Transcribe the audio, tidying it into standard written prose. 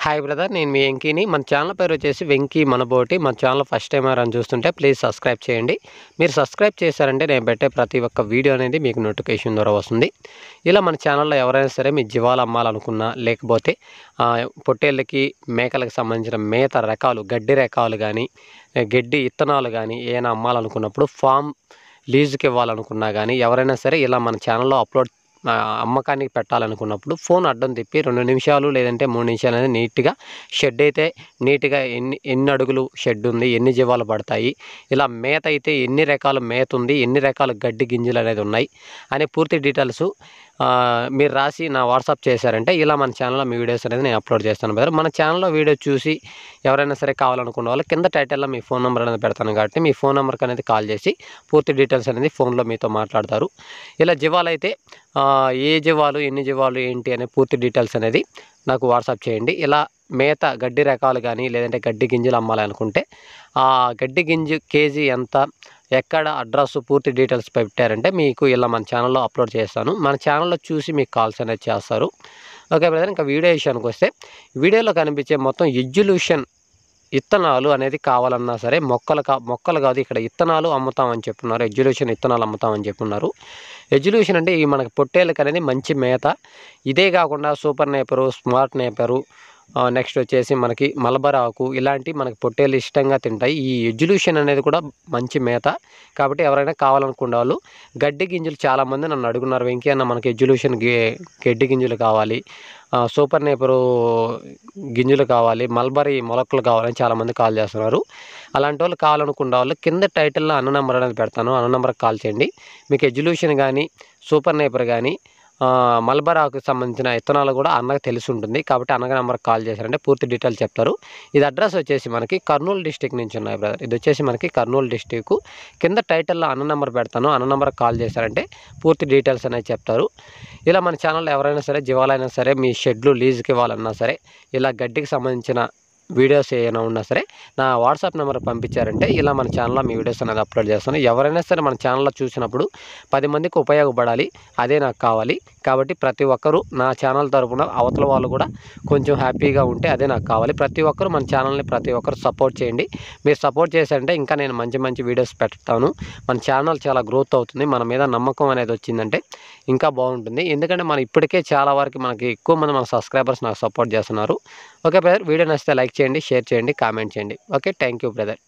Hi brother, నేను మీ వెంకీని. మన channel పేరు వచ్చేసి వెంకీ మనబోటి. మన ఛానల్ ఫస్ట్ టైం ఎవరైనా చూస్తుంటే ప్లీజ్ సబ్స్క్రైబ్ చేయండి. మీరు సబ్స్క్రైబ్ చేశారంటే నేను పెట్టే ప్రతి ఒక్క వీడియో అనేది మీకు నోటిఫికేషన్ ద్వారా వస్తుంది. ఇలా మన ఛానల్లో ఎవరైనా సరే మీ జీవాలు అమ్మాలనుకున్నా, లేకపోతే పొట్టేళ్ళకి మేకలకు సంబంధించిన మేత రకాలు, గడ్డి రకాలు కానీ, గడ్డి ఇత్తనాలు కానీ ఏమైనా అమ్మాలనుకున్నప్పుడు, ఫామ్ లీజుకి ఇవ్వాలనుకున్నా కానీ, ఎవరైనా సరే ఇలా మన ఛానల్లో అమ్మకానికి పెట్టాలనుకున్నప్పుడు ఫోన్ అడ్డం తిప్పి 2 నిమిషాలు లేదంటే 3 నిమిషాలు అనేది నీట్గా షెడ్ అయితే నీట్గా ఎన్ని అడుగులు షెడ్ ఉంది, ఎన్ని జీవాలు పడతాయి, ఇలా మేత అయితే ఎన్ని రకాల మేత ఉంది, ఎన్ని రకాల గడ్డి గింజలు అనేది ఉన్నాయి అనే పూర్తి డీటెయిల్స్ మీరు రాసి నా వాట్సాప్ చేశారంటే ఇలా మన ఛానల్లో మీ వీడియోస్ అనేది నేను అప్లోడ్ చేస్తాను బ్రదర్. మన ఛానల్లో వీడియో చూసి ఎవరైనా సరే కావాలనుకున్న వాళ్ళు కింద టైటిల్లో మీ ఫోన్ నెంబర్ అనేది పెడతాను కాబట్టి మీ ఫోన్ నెంబర్కి అనేది కాల్ చేసి పూర్తి డీటెయిల్స్ అనేది ఫోన్లో మీతో మాట్లాడతారు. ఇలా జీవాలు అయితే ఏ జీవాలు, ఎన్ని జీవాలు, ఏంటి అనే పూర్తి డీటెయిల్స్ అనేది నాకు వాట్సాప్ చేయండి. ఇలా మేత గడ్డి రకాలు కానీ లేదంటే గడ్డి గింజలు అమ్మాలనుకుంటే ఆ గడ్డి గింజ కేజీ ఎంత, ఎక్కడ, అడ్రస్ పూర్తి డీటెయిల్స్ పెట్టారంటే మీకు ఇలా మన ఛానల్లో అప్లోడ్ చేస్తాను. మన ఛానల్లో చూసి మీకు కాల్స్ అనేది చేస్తారు. ఓకే బ్రదర్, ఇంకా వీడియో విషయానికి వస్తే వీడియోలో కనిపించే మొత్తం ఎజ్యుల్యూషన్ ఇత్తనాలు అనేది కావాలన్నా సరే మొక్కలు కాదు, ఇక్కడ ఇత్తనాలు అమ్ముతామని చెప్పున్నారు. ఎజ్యుల్యూషన్ ఇత్తనాలు అమ్ముతామని చెప్పున్నారు. ఎజ్యుల్యూషన్ అంటే ఈ మనకి పొట్టేళ్ళకి అనేది మంచి మేత. ఇదే కాకుండా సూపర్ నేపరు, స్మార్ట్ నేపరు, నెక్స్ట్ వచ్చేసి మనకి మలబర్ ఆకు, ఇలాంటి మనకి పొట్టేళ్ళు ఇష్టంగా తింటాయి. ఈ ఎజ్యుల్యూషన్ అనేది కూడా మంచి మేత కాబట్టి ఎవరైనా కావాలనుకునే వాళ్ళు గడ్డి గింజలు చాలామంది నన్ను అడుగున్నారు, వెంకీ అన్న మనకి ఎజ్యుల్యూషన్ గడ్డి గింజలు కావాలి, సూపర్ నేపరు గింజలు కావాలి, మల్బరీ మొలకలు కావాలని చాలామంది కాల్ చేస్తున్నారు. అలాంటి వాళ్ళు కావాలనుకున్న వాళ్ళు కింద టైటిల్లో అన్న నెంబర్ అనేది పెడతాను, అన్న నెంబర్కి కాల్ చేయండి. మీకు ఎజ్యుల్యూషన్ కానీ, సూపర్ నేపర్ కానీ, మల్బర్ ఆకుకి సంబంధించిన ఇత్తనాలు కూడా అన్నకు తెలిసి ఉంటుంది కాబట్టి అన్నగ నెంబర్కి కాల్ చేశారంటే పూర్తి డీటెయిల్స్ చెప్తారు. ఇది అడ్రస్ వచ్చేసి మనకి కర్నూలు డిస్టిక్ నుంచి ఉన్నాయి బ్రదర్. ఇది వచ్చేసి మనకి కర్నూలు డిస్టిక్. కింద టైటిల్లో అన్న నెంబర్ పెడతాను, అన్న నెంబర్కి కాల్ చేశారంటే పూర్తి డీటెయిల్స్ అనేది చెప్తారు. ఇలా మన ఛానల్లో ఎవరైనా సరే జీవాలైనా సరే మీ షెడ్లు లీజుకి ఇవ్వాలన్నా సరే, ఇలా గడ్డికి సంబంధించిన వీడియోస్ ఏమైనా ఉన్నా సరే నా వాట్సాప్ నెంబర్ పంపించారంటే ఇలా మన ఛానల్లో మీ వీడియోస్ అనేది అప్లోడ్ చేస్తాను. ఎవరైనా సరే మన ఛానల్లో చూసినప్పుడు 10 మందికి ఉపయోగపడాలి, అదే నాకు కావాలి. కాబట్టి ప్రతి ఒక్కరూ నా ఛానల్ తరపున అవతల వాళ్ళు కూడా కొంచెం హ్యాపీగా ఉంటే అదే నాకు కావాలి. ప్రతి ఒక్కరు మన ఛానల్ని సపోర్ట్ చేయండి. మీరు సపోర్ట్ చేశారంటే ఇంకా నేను మంచి వీడియోస్ పెడతాను. మన ఛానల్ చాలా గ్రోత్ అవుతుంది. మన మీద నమ్మకం అనేది వచ్చిందంటే ఇంకా బాగుంటుంది. ఎందుకంటే మనం ఇప్పటికే చాలా వరకు మనకి ఎక్కువ మంది మన సబ్స్క్రైబర్స్ నాకు సపోర్ట్ చేస్తున్నారు. ఓకే బ్రదర్, వీడియో నచ్చితే లైక్ చేయండి, షేర్ చేయండి, కామెంట్ చేయండి. Okay, thank you brother.